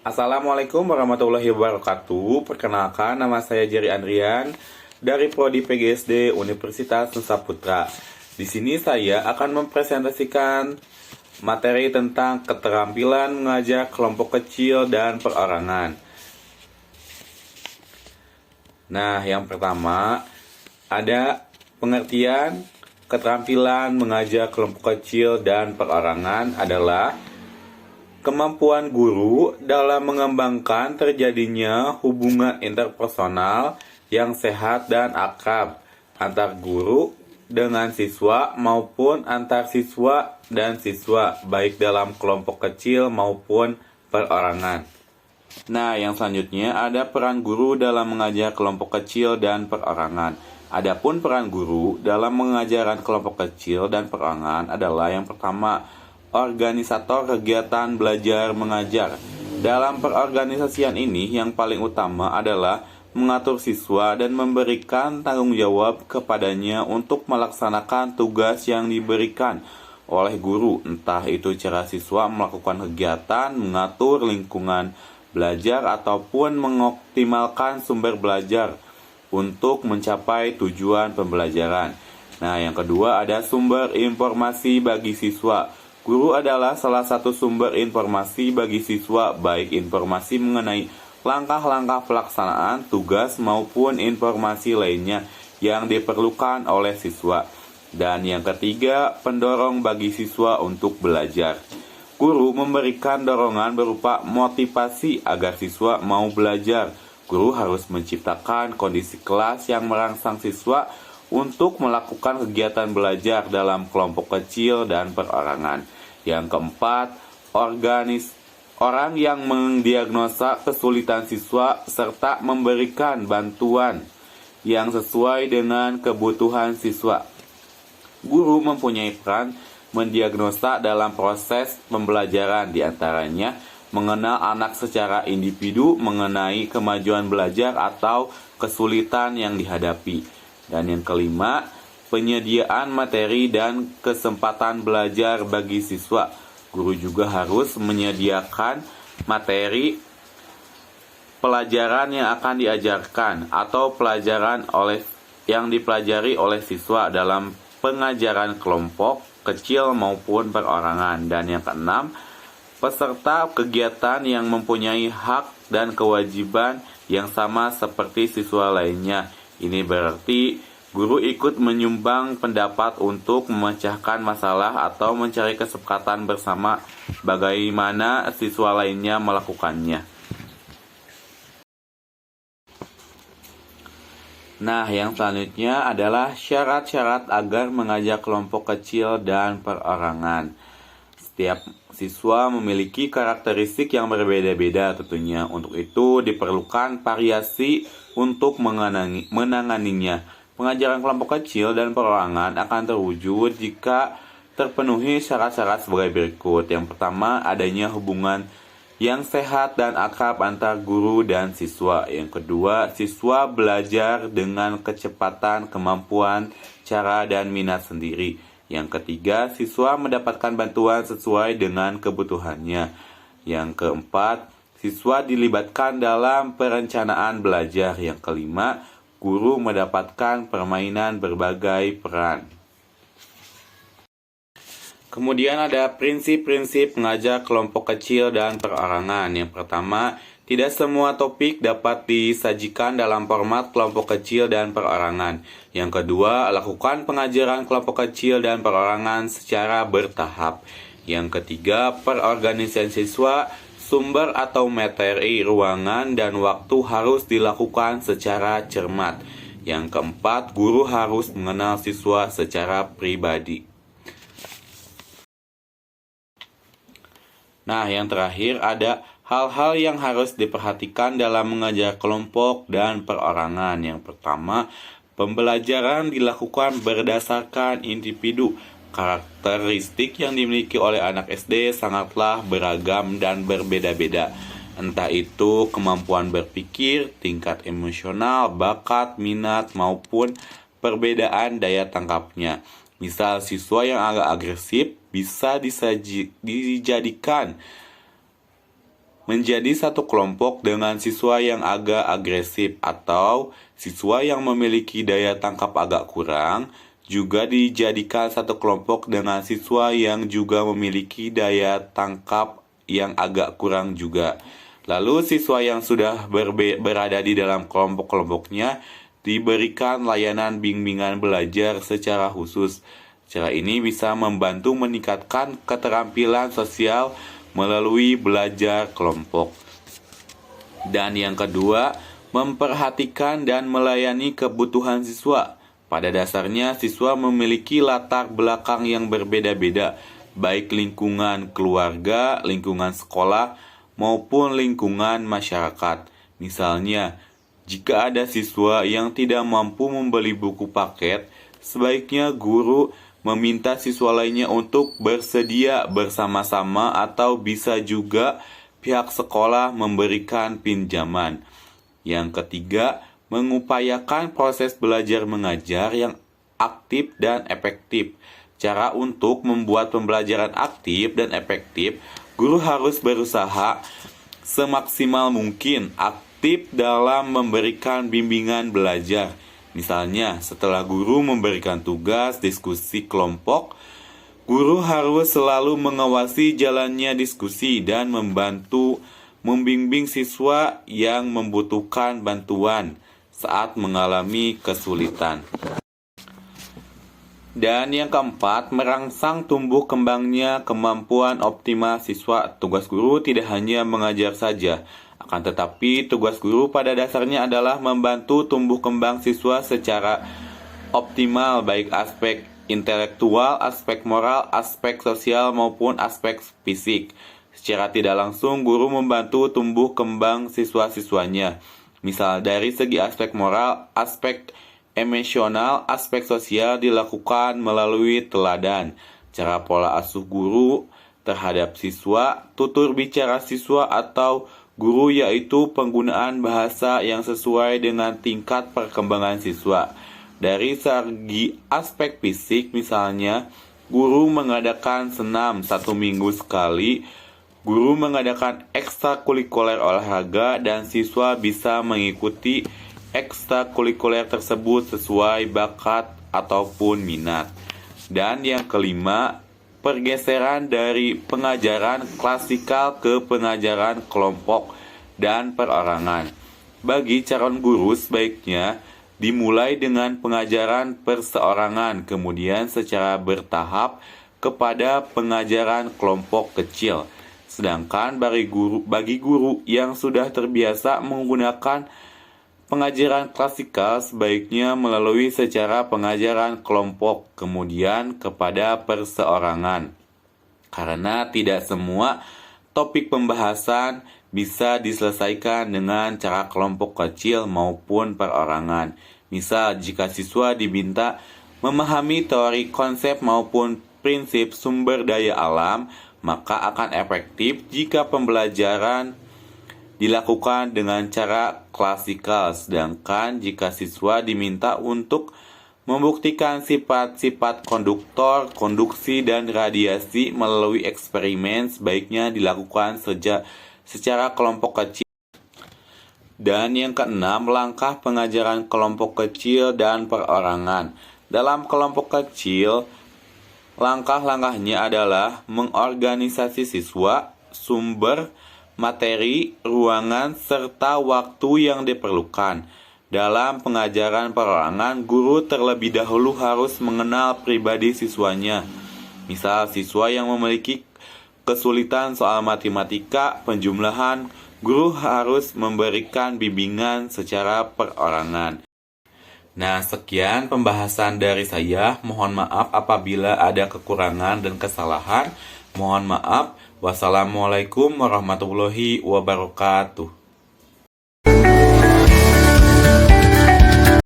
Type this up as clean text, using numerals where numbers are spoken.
Assalamualaikum warahmatullahi wabarakatuh. Perkenalkan, nama saya Jerry Andrian dari Prodi PGSD Universitas Nusa Putra. Di sini saya akan mempresentasikan materi tentang keterampilan mengajar kelompok kecil dan perorangan. Nah, yang pertama ada pengertian keterampilan mengajar kelompok kecil dan perorangan adalah kemampuan guru dalam mengembangkan terjadinya hubungan interpersonal yang sehat dan akrab antar guru dengan siswa maupun antar siswa dan siswa, baik dalam kelompok kecil maupun perorangan. Nah, yang selanjutnya ada peran guru dalam mengajar kelompok kecil dan perorangan. Adapun peran guru dalam mengajaran kelompok kecil dan perorangan adalah yang pertama, organisator kegiatan belajar mengajar. Dalam perorganisasian ini yang paling utama adalah mengatur siswa dan memberikan tanggung jawab kepadanya untuk melaksanakan tugas yang diberikan oleh guru, entah itu cara siswa melakukan kegiatan, mengatur lingkungan belajar ataupun mengoptimalkan sumber belajar untuk mencapai tujuan pembelajaran. Nah, yang kedua ada sumber informasi bagi siswa. Guru adalah salah satu sumber informasi bagi siswa, baik informasi mengenai langkah-langkah pelaksanaan tugas maupun informasi lainnya yang diperlukan oleh siswa. Dan yang ketiga, pendorong bagi siswa untuk belajar. Guru memberikan dorongan berupa motivasi agar siswa mau belajar. Guru harus menciptakan kondisi kelas yang merangsang siswa untuk melakukan kegiatan belajar dalam kelompok kecil dan perorangan. Yang keempat, orang yang mendiagnosa kesulitan siswa serta memberikan bantuan yang sesuai dengan kebutuhan siswa. Guru mempunyai peran mendiagnosa dalam proses pembelajaran, diantaranya mengenal anak secara individu mengenai kemajuan belajar atau kesulitan yang dihadapi. Dan yang kelima, penyediaan materi dan kesempatan belajar bagi siswa. Guru juga harus menyediakan materi pelajaran yang akan diajarkan atau pelajaran yang dipelajari oleh siswa dalam pengajaran kelompok kecil maupun perorangan. Dan yang keenam, peserta kegiatan yang mempunyai hak dan kewajiban yang sama seperti siswa lainnya. Ini berarti guru ikut menyumbang pendapat untuk memecahkan masalah atau mencari kesepakatan bersama bagaimana siswa lainnya melakukannya. Nah, yang selanjutnya adalah syarat-syarat agar mengajar kelompok kecil dan perorangan. Setiap siswa memiliki karakteristik yang berbeda-beda tentunya. Untuk itu diperlukan variasi untuk menanganinya. Pengajaran kelompok kecil dan perorangan akan terwujud jika terpenuhi syarat-syarat sebagai berikut. Yang pertama, adanya hubungan yang sehat dan akrab antar guru dan siswa. Yang kedua, siswa belajar dengan kecepatan, kemampuan, cara, dan minat sendiri. Yang ketiga, siswa mendapatkan bantuan sesuai dengan kebutuhannya. Yang keempat, siswa dilibatkan dalam perencanaan belajar. Yang kelima, guru mendapatkan permainan berbagai peran. Kemudian ada prinsip-prinsip mengajar kelompok kecil dan perorangan. Yang pertama, tidak semua topik dapat disajikan dalam format kelompok kecil dan perorangan. Yang kedua, lakukan pengajaran kelompok kecil dan perorangan secara bertahap. Yang ketiga, perorganisasian siswa, sumber atau materi, ruangan, dan waktu harus dilakukan secara cermat. Yang keempat, guru harus mengenal siswa secara pribadi. Nah, yang terakhir ada hal-hal yang harus diperhatikan dalam mengajar kelompok dan perorangan. Yang pertama, pembelajaran dilakukan berdasarkan individu. Karakteristik yang dimiliki oleh anak SD sangatlah beragam dan berbeda-beda. Entah itu kemampuan berpikir, tingkat emosional, bakat, minat, maupun perbedaan daya tangkapnya. Misal siswa yang agak agresif bisa dijadikan menjadi satu kelompok dengan siswa yang agak agresif atau siswa yang memiliki daya tangkap agak kurang, juga dijadikan satu kelompok dengan siswa yang juga memiliki daya tangkap yang agak kurang juga. Lalu siswa yang sudah berada di dalam kelompok-kelompoknya diberikan layanan bimbingan belajar secara khusus. Cara ini bisa membantu meningkatkan keterampilan sosial melalui belajar kelompok. Dan yang kedua, memperhatikan dan melayani kebutuhan siswa. Pada dasarnya, siswa memiliki latar belakang yang berbeda-beda, baik lingkungan keluarga, lingkungan sekolah, maupun lingkungan masyarakat. Misalnya, jika ada siswa yang tidak mampu membeli buku paket, sebaiknya guru meminta siswa lainnya untuk bersedia bersama-sama atau bisa juga pihak sekolah memberikan pinjaman. Yang ketiga, mengupayakan proses belajar mengajar yang aktif dan efektif. Cara untuk membuat pembelajaran aktif dan efektif, guru harus berusaha semaksimal mungkin aktif dalam memberikan bimbingan belajar. Misalnya, setelah guru memberikan tugas diskusi kelompok, guru harus selalu mengawasi jalannya diskusi dan membimbing siswa yang membutuhkan bantuan saat mengalami kesulitan. Dan yang keempat, merangsang tumbuh kembangnya kemampuan optimal siswa. Tugas guru tidak hanya mengajar saja, akan tetapi tugas guru pada dasarnya adalah membantu tumbuh kembang siswa secara optimal, baik aspek intelektual, aspek moral, aspek sosial maupun aspek fisik. Secara tidak langsung, guru membantu tumbuh kembang siswa-siswanya. Misal dari segi aspek moral, aspek emosional, aspek sosial dilakukan melalui teladan, cara pola asuh guru terhadap siswa, tutur bicara siswa atau guru, yaitu penggunaan bahasa yang sesuai dengan tingkat perkembangan siswa. Dari segi aspek fisik, misalnya, guru mengadakan senam 1 minggu sekali, guru mengadakan ekstrakurikuler olahraga, dan siswa bisa mengikuti ekstrakurikuler tersebut sesuai bakat ataupun minat. Dan yang kelima, pergeseran dari pengajaran klasikal ke pengajaran kelompok dan perorangan. Bagi calon guru sebaiknya dimulai dengan pengajaran perseorangan, kemudian secara bertahap kepada pengajaran kelompok kecil. Sedangkan bagi guru yang sudah terbiasa menggunakan pengajaran klasikal, sebaiknya melalui secara pengajaran kelompok, kemudian kepada perseorangan. Karena tidak semua topik pembahasan bisa diselesaikan dengan cara kelompok kecil maupun perorangan. Misal, jika siswa diminta memahami teori konsep maupun prinsip sumber daya alam, maka akan efektif jika pembelajaran dilakukan dengan cara klasikal, sedangkan jika siswa diminta untuk membuktikan sifat-sifat konduktor, konduksi, dan radiasi melalui eksperimen, sebaiknya dilakukan secara kelompok kecil. Dan yang keenam, langkah pengajaran kelompok kecil dan perorangan. Dalam kelompok kecil, langkah-langkahnya adalah mengorganisasi siswa, sumber materi, ruangan, serta waktu yang diperlukan. Dalam pengajaran perorangan, guru terlebih dahulu harus mengenal pribadi siswanya. Misal, siswa yang memiliki kesulitan soal matematika, penjumlahan, guru harus memberikan bimbingan secara perorangan. Nah, sekian pembahasan dari saya. Mohon maaf apabila ada kekurangan dan kesalahan. Mohon maaf. Wassalamualaikum warahmatullahi wabarakatuh.